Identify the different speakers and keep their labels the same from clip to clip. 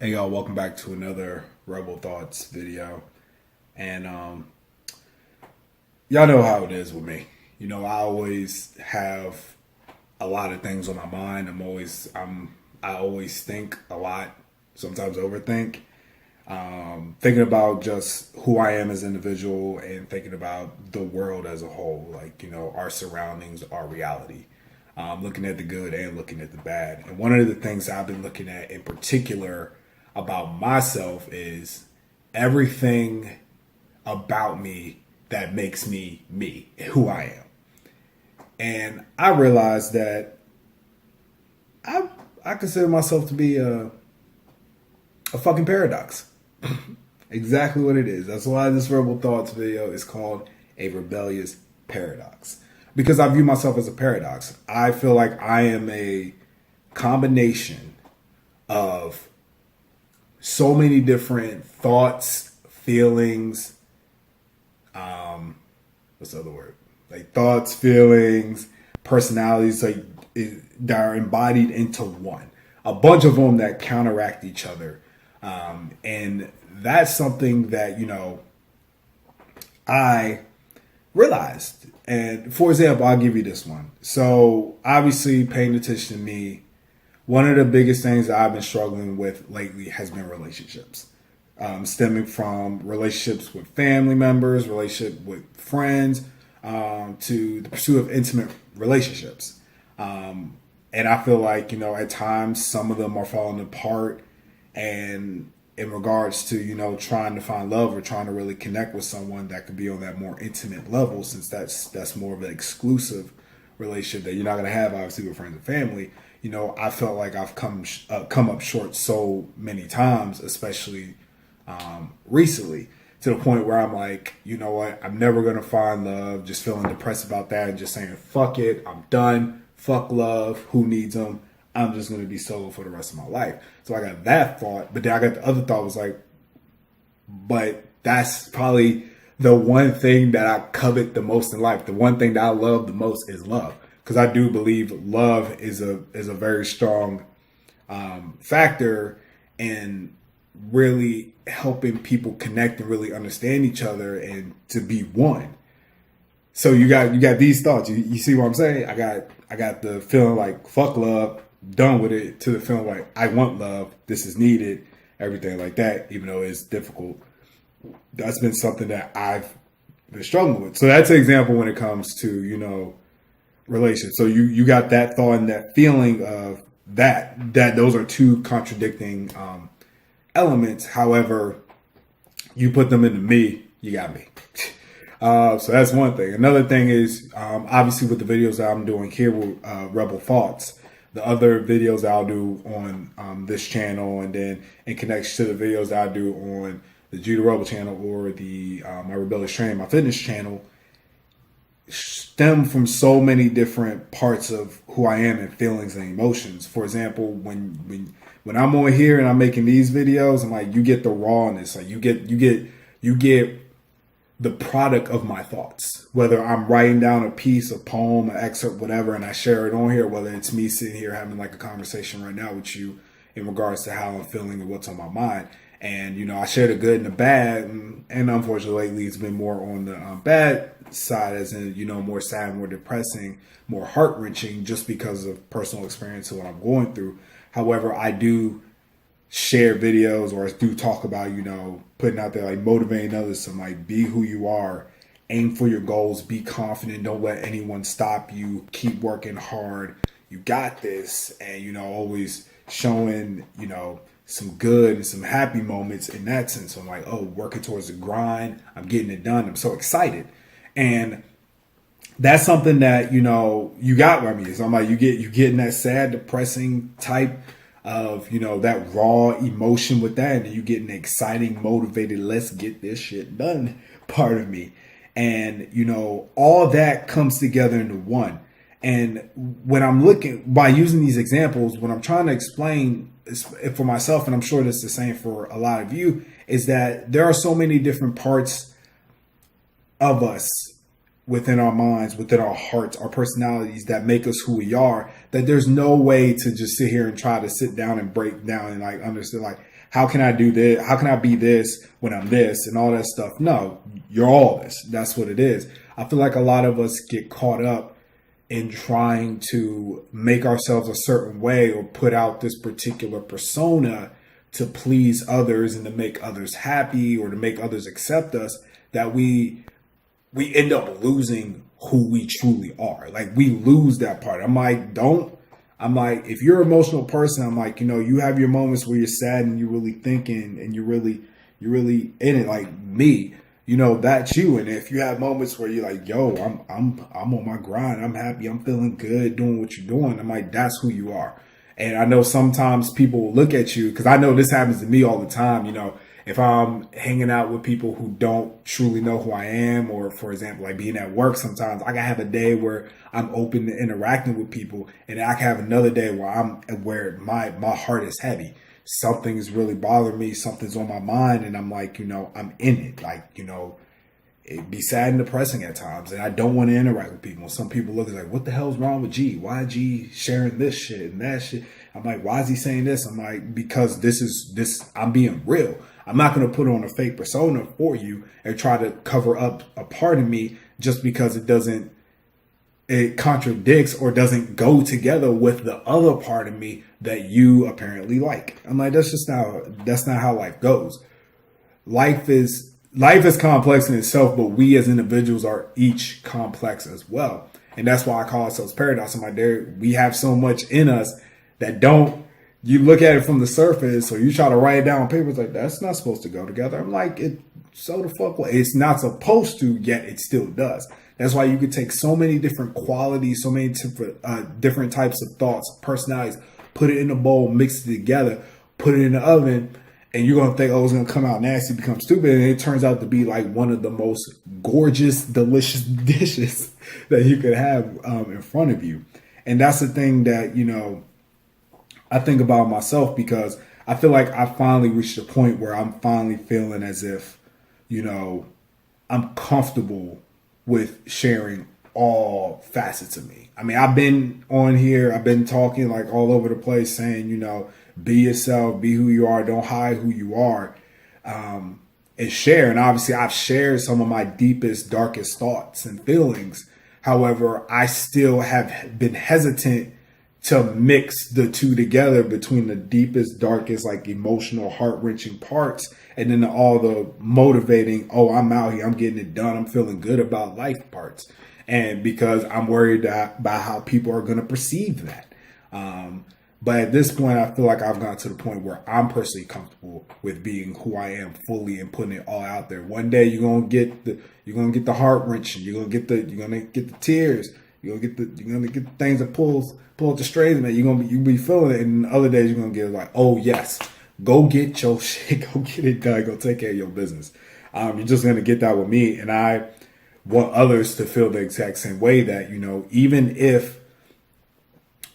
Speaker 1: Hey y'all, welcome back to another Rebel Thoughts video. And y'all know how it is with me. I always have a lot of things on my mind. I always think a lot, sometimes overthink. Thinking about just who I am as an individual and thinking about the world as a whole, like, our surroundings, our reality. Looking at the good and looking at the bad. And one of the things I've been looking at in particular about myself is everything about me that makes me, who I am. And I realized that I consider myself to be a fucking paradox. Exactly what it is. That's why this Rebel Thoughts video is called a Rebellious Paradox. Because I view myself as a paradox. I feel like I am a combination of so many different thoughts, feelings, what's the other word? Like thoughts, feelings, personalities, that are embodied into one. A bunch of them that counteract each other. And that's something that, I realized. And for example, I'll give you this one. So obviously paying attention to me, one of the biggest things that I've been struggling with lately has been relationships. Stemming from relationships with family members, relationship with friends, to the pursuit of intimate relationships. And I feel like, at times some of them are falling apart. And in regards to, trying to find love or trying to really connect with someone that could be on that more intimate level, since that's more of an exclusive relationship that you're not going to have, obviously, with friends and family. I felt like I've come up short so many times, especially recently, to the point where I'm like, you know what, I'm never going to find love, just feeling depressed about that and just saying, fuck it, I'm done, fuck love, who needs them, I'm just going to be solo for the rest of my life. So I got that thought, but then I got the other thought was like, but that's probably the one thing that I covet the most in life. The one thing that I love the most is love. Because I do believe love is a very strong factor in really helping people connect and really understand each other and to be one. So you got these thoughts. You see what I'm saying? I got the feeling like fuck love, done with it, to the feeling like I want love, this is needed, everything like that, even though it's difficult. That's been something that I've been struggling with. So that's an example when it comes to, relations. So you got that thought and that feeling of that those are two contradicting elements. However, you put them into me, you got me. So that's one thing. Another thing is obviously with the videos that I'm doing here with Rebel Thoughts, the other videos that I'll do on this channel, and then in connection to the videos that I do on the Judah Rebel channel or the my Rebellious Training, my fitness channel, stem from so many different parts of who I am and feelings and emotions. For example, when I'm on here and I'm making these videos, I'm like, you get the rawness, like you get the product of my thoughts. Whether I'm writing down a piece, a poem, an excerpt, whatever, and I share it on here, whether it's me sitting here having like a conversation right now with you in regards to how I'm feeling and what's on my mind. And, I share the good and the bad. And unfortunately, lately it's been more on the bad side, as in, more sad, more depressing, more heart-wrenching, just because of personal experience of what I'm going through. However, I do share videos or do talk about, putting out there, like motivating others to like be who you are, aim for your goals, be confident, don't let anyone stop you, keep working hard, you got this. And, always showing, some good and some happy moments in that sense. I'm like, oh, working towards the grind, I'm getting it done, I'm so excited. And that's something that, you got with me. So I'm like, you getting that sad, depressing type of, that raw emotion with that. And then you getting exciting, motivated, let's get this shit done part of me. And, all that comes together into one. And when I'm looking, by using these examples, when I'm trying to explain for myself, and I'm sure that's the same for a lot of you, is that there are so many different parts of us within our minds, within our hearts, our personalities that make us who we are, that there's no way to just sit here and try to sit down and break down and like understand like how can I do this? How can I be this when I'm this and all that stuff? No, you're all this. That's what it is. I feel like a lot of us get caught up in trying to make ourselves a certain way or put out this particular persona to please others and to make others happy or to make others accept us, that we end up losing who we truly are. Like, we lose that part. I'm like, if you're an emotional person, I'm like, you have your moments where you're sad and you're really thinking and you're really in it, like me. That's you. And if you have moments where you're like, yo, I'm on my grind, I'm happy, I'm feeling good, doing what you're doing, I'm like, that's who you are. And I know sometimes people will look at you, because I know this happens to me all the time. If I'm hanging out with people who don't truly know who I am, or for example, like being at work, sometimes I can have a day where I'm open to interacting with people, and I can have another day where my heart is heavy. Something's really bothering me, something's on my mind, and I'm like, I'm in it. Like, it'd be sad and depressing at times, and I don't want to interact with people. Some people look like, what the hell's wrong with G? Why G sharing this shit and that shit? I'm like, why is he saying this? I'm like, because I'm being real. I'm not going to put on a fake persona for you and try to cover up a part of me just because it contradicts or doesn't go together with the other part of me that you apparently like. I'm like, that's not how life goes. Life is complex in itself, but we as individuals are each complex as well. And that's why I call ourselves paradox. I'm like, we have so much in us that you look at it from the surface, or you try to write it down on paper, it's like, that's not supposed to go together. I'm like, so the fuck, it's not supposed to, yet it still does. That's why you could take so many different qualities, so many different types of thoughts, personalities, put it in a bowl, mix it together, put it in the oven, and you're going to think, oh, it's going to come out nasty, become stupid. And it turns out to be like one of the most gorgeous, delicious dishes that you could have in front of you. And that's the thing that, I think about myself, because I feel like I finally reached a point where I'm finally feeling as if, I'm comfortable with sharing all facets of me. I mean, I've been on here, I've been talking like all over the place saying, be yourself, be who you are, don't hide who you are, and share. And obviously I've shared some of my deepest, darkest thoughts and feelings. However, I still have been hesitant to mix the two together, between the deepest, darkest, like emotional, heart-wrenching parts, and then all the motivating, oh, I'm out here, I'm getting it done, I'm feeling good about life parts. And because I'm worried about how people are going to perceive that. But at this point, I feel like I've gotten to the point where I'm personally comfortable with being who I am fully and putting it all out there. One day you're gonna get the heart wrenching, you're gonna get the tears, you're gonna get the things that pull up the strings, man. You'll be feeling it, and other days you're gonna get like, oh yes, go get your shit, go get it done, go take care of your business. You're just gonna get that with me, and I want others to feel the exact same way, that even if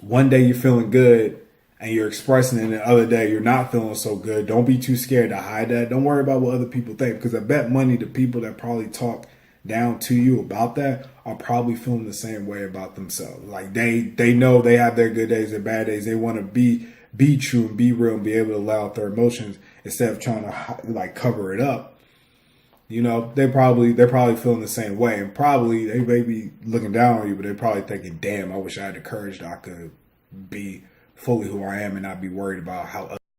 Speaker 1: one day you're feeling good and you're expressing it, and the other day you're not feeling so good, don't be too scared to hide that. Don't worry about what other people think, because I bet money the people that probably talk down to you about that are probably feeling the same way about themselves. Like they know they have their good days, their bad days. They want to be true and be real and be able to allow out their emotions instead of trying to like cover it up. They're probably feeling the same way, and probably they may be looking down on you, but they're probably thinking, damn, I wish I had the courage that I could be fully who I am and not be worried about how